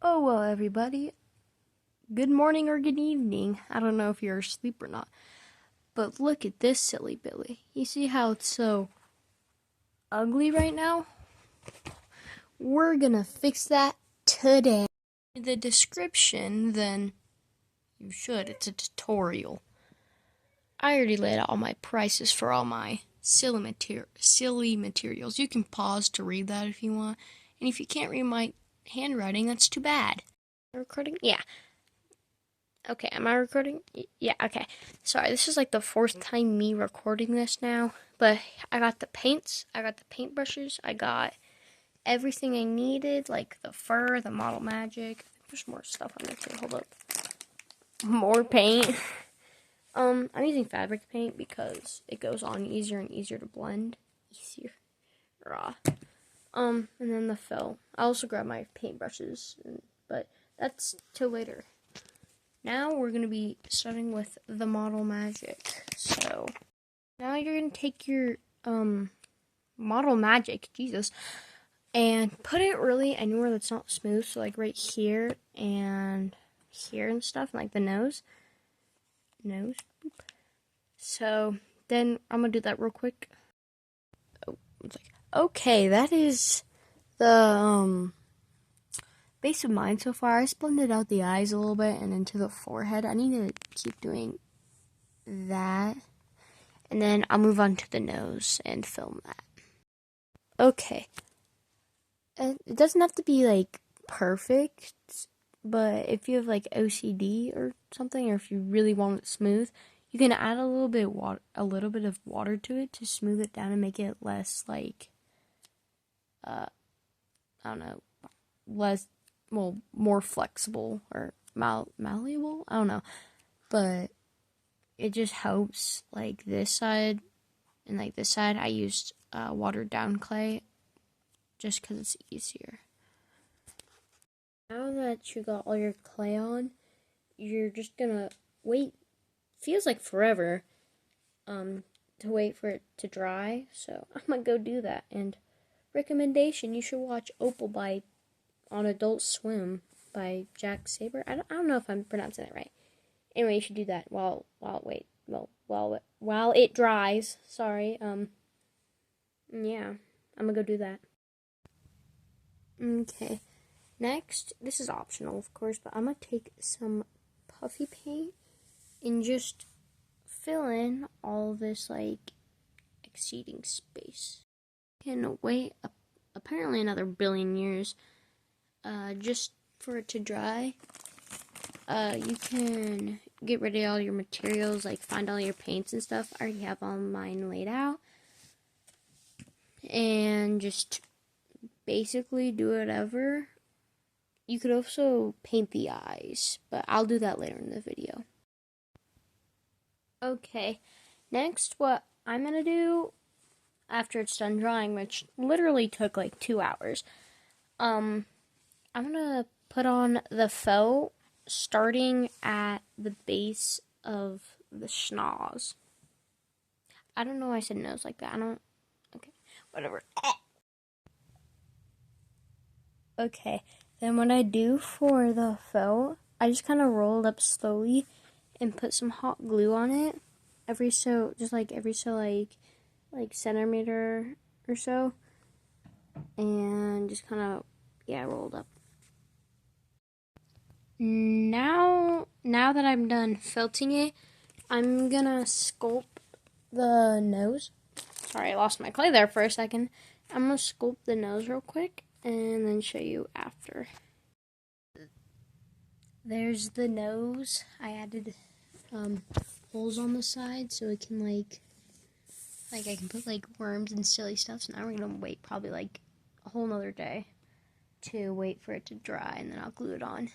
Oh, well, everybody. Good morning or good evening. I don't know if you're asleep or not. But look at this silly Billy. You see how it's so ugly right now? We're gonna fix that today. In the description, then you should. It's a tutorial. I already laid out all my prices for all my silly materials. You can pause to read that if you want. And if you can't read my handwriting, that's too bad. Recording? Yeah. Okay, am I recording? Yeah, okay. Sorry, this is like the fourth time me recording this now. But I got the paints, I got the paintbrushes, I got everything I needed, like the fur, the model magic. There's more stuff on there too. Hold up. More paint. I'm using fabric paint because it goes on easier and easier to blend. Easier. Raw. And then the felt. I also grabbed my paintbrushes, but that's till later. Now we're going to be starting with the model magic. So now you're going to take your model magic, Jesus, and put it really anywhere that's not smooth. So like right here and stuff, like the nose. So then I'm going to do that real quick. Oh, it's like, okay, that is the base of mine so far. I blended out the eyes a little bit and into the forehead. I need to keep doing that. And then I'll move on to the nose and film that. Okay. And it doesn't have to be like perfect, but if you have like OCD or something, or if you really want it smooth, you can add a little bit of water to it to smooth it down and make it less like I don't know, more flexible or malleable. I don't know, but it just helps. Like this side and like this side, I used watered down clay just because it's easier. Now that you got all your clay on, you're just gonna wait. Feels like forever to wait for it to dry. So I'm gonna go do that. And recommendation: you should watch Opal on Adult Swim by Jack Saber. I don't know if I'm pronouncing that right. Anyway, you should do that while it dries. Sorry. Yeah, I'm gonna go do that. Okay. Next, this is optional, of course, but I'm gonna take some puffy paint and just fill in all this like exceeding space. Can wait apparently another billion years just for it to dry. You can get rid of all your materials, like find all your paints and stuff. I already have all mine laid out. And just basically do whatever. You could also paint the eyes, but I'll do that later in the video. Okay, next what I'm going to do after it's done drying, which literally took like 2 hours, I'm going to put on the felt starting at the base of the schnoz. I don't know why I said nose like that. Okay, whatever. Okay, then what I do for the felt, I just kind of roll it up slowly and put some hot glue on it every so centimeter or so, and just kind of rolled up. Now that I'm done felting it, I'm gonna sculpt the nose. Sorry, I lost my clay there for a second. I'm gonna sculpt the nose real quick and then show you after. There's the nose. I added holes on the side so it can like I can put like worms and silly stuff. So now we're gonna wait probably like a whole nother day to wait for it to dry, and then I'll glue it on.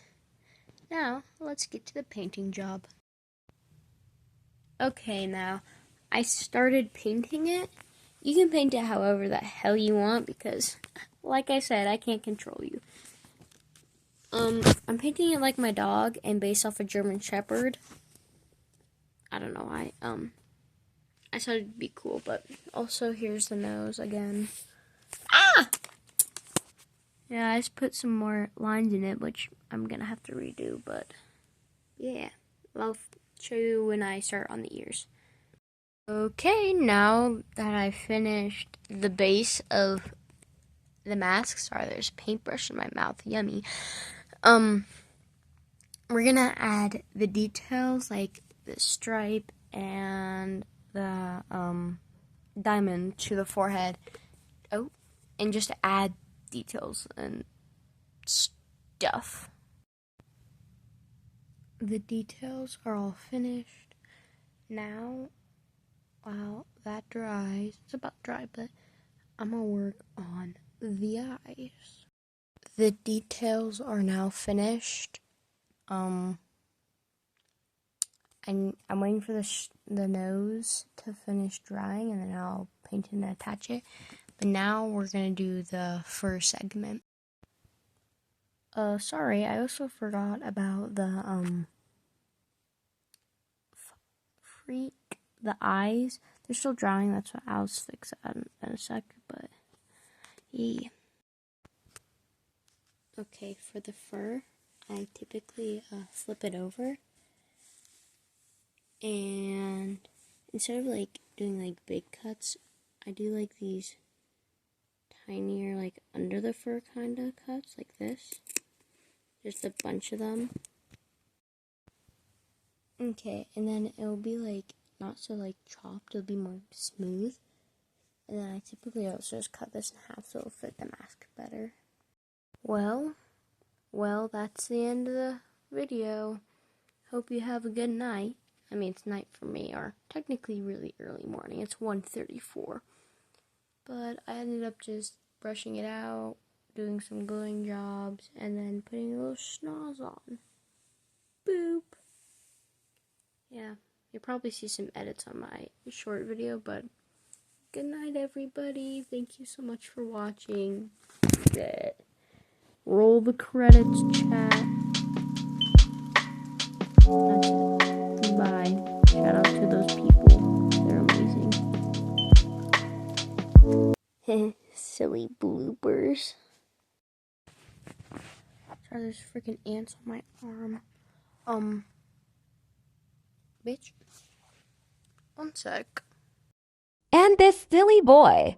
Now let's get to the painting job. Okay, now I started painting it. You can paint it however the hell you want because, like I said, I can't control you. I'm painting it like my dog and based off a German Shepherd. I don't know why. I thought it'd be cool, but also here's the nose again. Ah! Yeah, I just put some more lines in it, which I'm gonna have to redo, but yeah, I'll show you when I start on the ears. Okay, now that I've finished the base of the mask, sorry, there's a paintbrush in my mouth, yummy. We're gonna add the details like the stripe and the diamond to the forehead. Oh, and just add details and stuff. The details are all finished. Now, while that dries, it's about dry, but I'm gonna work on the eyes. The details are now finished. I'm waiting for the nose to finish drying, and then I'll paint it and attach it. But now we're gonna do the fur segment. Sorry, I also forgot about the the eyes. They're still drying. That's what I'll fix that in a sec. But yeah. Okay, for the fur, I typically flip it over, and instead of like doing like big cuts, I do like these tinier, like under the fur kind of cuts, like this. Just a bunch of them. Okay, and then it'll be like not so like chopped, it'll be more smooth. And then I typically also just cut this in half so it'll fit the mask better. Well, that's the end of the video. Hope you have a good night. I mean, it's night for me, or technically really early morning. It's 1:34. But I ended up just brushing it out, doing some gluing jobs, and then putting a little schnoz on. Boop. Yeah, you'll probably see some edits on my short video, but good night, everybody. Thank you so much for watching. Roll the credits, chat. That's it. Bye. Shout out to those people. They're amazing. Silly bloopers. Sorry, there's freaking ants on my arm. Bitch. One sec. And this silly boy.